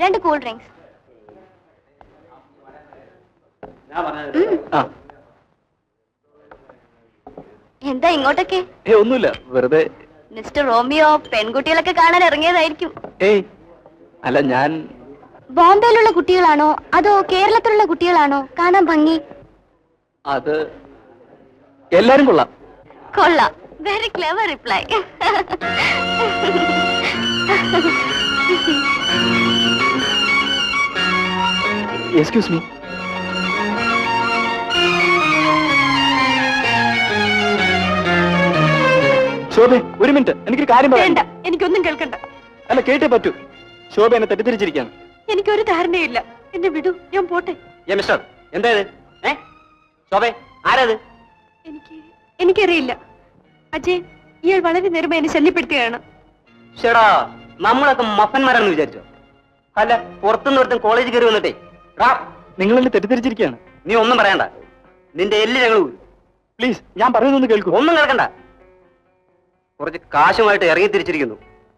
2 cool drinks. എന്താ ഇങ്ങോട്ടൊക്കെ? ഒന്നുമില്ല, വെറുതെ. മിസ്റ്റർ റോമിയോ പെൺകുട്ടികളൊക്കെ കാണാൻ ഇറങ്ങിയതായിരിക്കും. അല്ല, ഞാൻ ബോംബെയിലുള്ള കുട്ടികളാണോ അതോ കേരളത്തിലുള്ള കുട്ടികളാണോ കാണാൻ ഭംഗി? അത് എല്ലാരും കൊള്ളാം. കൊള്ളാം. Very clever reply. Excuse me. ശോഭേ, ഒരു മിനിറ്റ്, എനിക്കൊരു കാര്യം പറയണ്ട. എനിക്കൊന്നും കേൾക്കണ്ട. അല്ല, കേട്ടേ പറ്റൂ. ശോഭ എന്നെ തെറ്റിദ്ധരിച്ചിരിക്കുകയാണ്. എനിക്കൊരു ധാരണയില്ല. എന്നെ വിടൂ, ഞാൻ പോട്ടെ. മിസ്റ്റർ, എന്താ ഇത്? ശോഭേ, ആരാത്? എനിക്കറിയില്ല. അജയ്, ഇയാൾ വളരെ നേരമായി എന്നെ ശല്യപ്പെടുത്തുകയാണ്. ചേടാ, നമ്മളൊക്കെ മഫന്മാരാണെന്ന് വിചാരിച്ചോ? അല്ല, പുറത്തുനിന്ന് ഒരുത്തൻ കോളേജ് കയറി വന്നിട്ടേ നിങ്ങൾ എന്നെ തെറ്റിദ്ധരിച്ചിരിക്കുകയാണ്. നീ ഒന്നും പറയണ്ട, നിന്റെ എല്ല് ഞങ്ങൾ പ്ലീസ്, ഞാൻ പറയുന്നൊന്ന് കേൾക്കൂ. ഒന്നും കേൾക്കണ്ട. കുറച്ച് കാശുമായിട്ട് ഇറങ്ങി തിരിച്ചിരിക്കുന്നു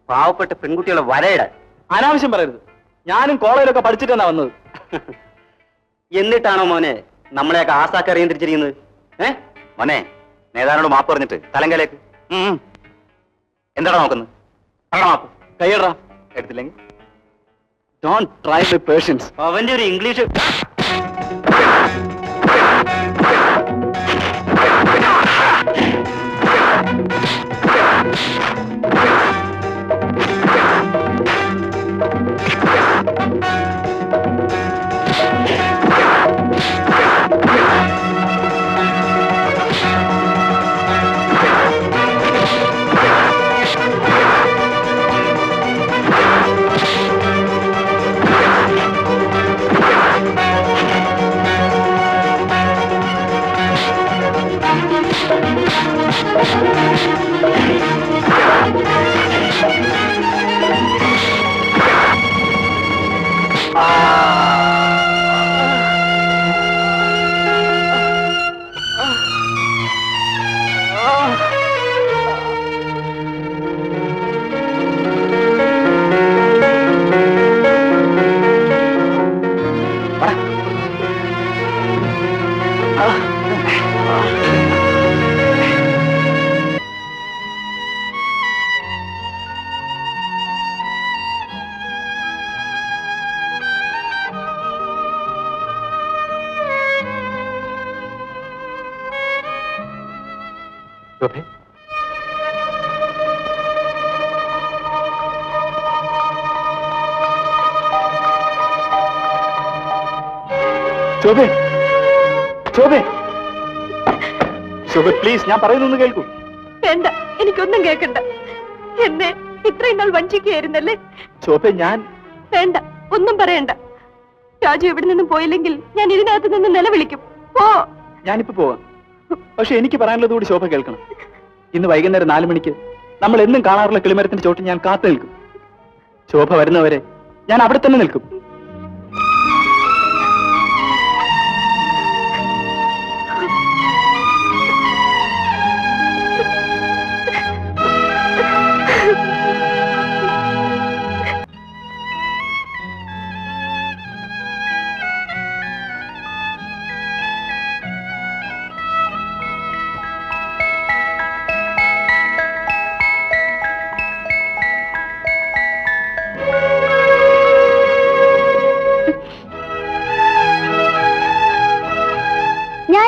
പാവപ്പെട്ട പെൺകുട്ടികളെ വരയിടാൻ. അനാവശ്യം പറയരുത്. ഞാനും കോളേജിലൊക്കെ പഠിച്ചിട്ടാണ് വന്നത്. എന്നിട്ടാണോ മോനെ നമ്മളെയൊക്കെ ആസാക്കി ഇറങ്ങി തിരിച്ചിരിക്കുന്നത്? മോനെ, നേതാവിനോട് മാപ്പ് പറഞ്ഞിട്ട് തലങ്കലേക്ക് എന്താടാ നോക്കുന്നത്? മാപ്പ് കൈയടാ. എടുത്തില്ലെങ്കിൽ ഡോണ്ട് ട്രൈ മൈ പേഷ്യൻസ്. അവന്റെ ഒരു ഇംഗ്ലീഷ്. ശോഭേ, ശോഭേ, ശോഭേ, ശോഭേ, പ്ലീസ്, ഞാൻ പറയുന്നൊന്ന് കേൾക്കൂ. വേണ്ട, എനിക്കൊന്നും കേൾക്കണ്ട. എന്നെ ഇത്രയും നാൾ വഞ്ചിക്കുകയായിരുന്നല്ലേ? ശോഭേ, ഞാൻ വേണ്ട, ഒന്നും പറയണ്ട. രാജു ഇവിടെ നിന്നും പോയില്ലെങ്കിൽ ഞാൻ ഇതിനകത്ത് നിന്ന് നിലവിളിക്കും. പോ. ഞാനിപ്പോ പോവാം. പക്ഷെ എനിക്ക് പറയാനുള്ളത് കൂടി ശോഭ കേൾക്കണം. ഇന്ന് വൈകുന്നേരം 4 മണിക്ക് നമ്മൾ എന്നും കാണാറുള്ള കിളിമരത്തിന്റെ ചോട്ടിൽ ഞാൻ കാത്തു നിൽക്കും. ശോഭ വരുന്നവരെ ഞാൻ അവിടെ തന്നെ നിൽക്കും.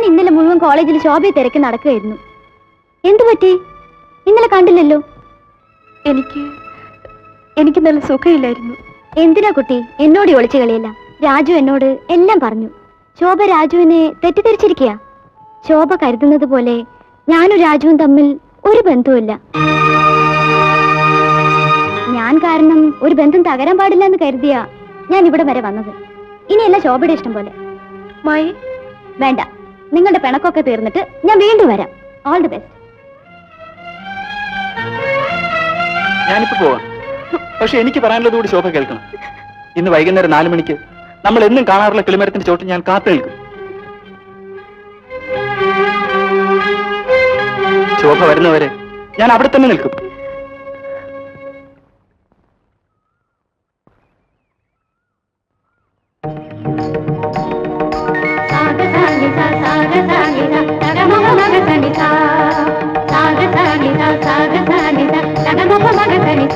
ഇന്നലെ മുഴുവൻ കോളേജിൽ ശോഭയെ തിരക്കി നടക്കുകയായിരുന്നു. എന്തു പറ്റി? ഇന്നലെ കണ്ടില്ലല്ലോ. എനിക്ക് നല്ല സുഖമില്ലായിരുന്നു. എന്തിനാ കുട്ടി എന്നോട് ഒളിച്ചു കളിയല്ല? രാജു എന്നോട് എല്ലാം പറഞ്ഞു. ശോഭ രാജുവിനെ തെറ്റിദ്ധരിച്ചിരിക്കുക. ശോഭ കരുതുന്നത് പോലെ ഞാനും രാജുവും തമ്മിൽ ഒരു ബന്ധവുമില്ല. ഞാൻ കാരണം ഒരു ബന്ധം തകരാൻ പാടില്ല എന്ന് കരുതിയാ ഞാൻ ഇവിടെ വരെ വന്നത്. ഇനിയല്ല ശോഭയുടെ ഇഷ്ടം പോലെ. വേണ്ട, നിങ്ങളുടെ പിണക്കൊക്കെ തീർന്നിട്ട് ഞാൻ വീണ്ടും വരാം. All the best. ഞാനിപ്പോ പോവാം. പക്ഷെ എനിക്ക് പറയാനുള്ളത് കൂടി ശോഭ കേൾക്കണം. ഇന്ന് വൈകുന്നേരം 4 മണിക്ക് നമ്മൾ എന്നും കാണാറുള്ള കിളിമരത്തിന്റെ ചോട്ടിൽ ഞാൻ കാത്തു നിൽക്കും. ശോഭ വരുന്നവരെ ഞാൻ അവിടെ തന്നെ നിൽക്കും.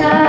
രാധാ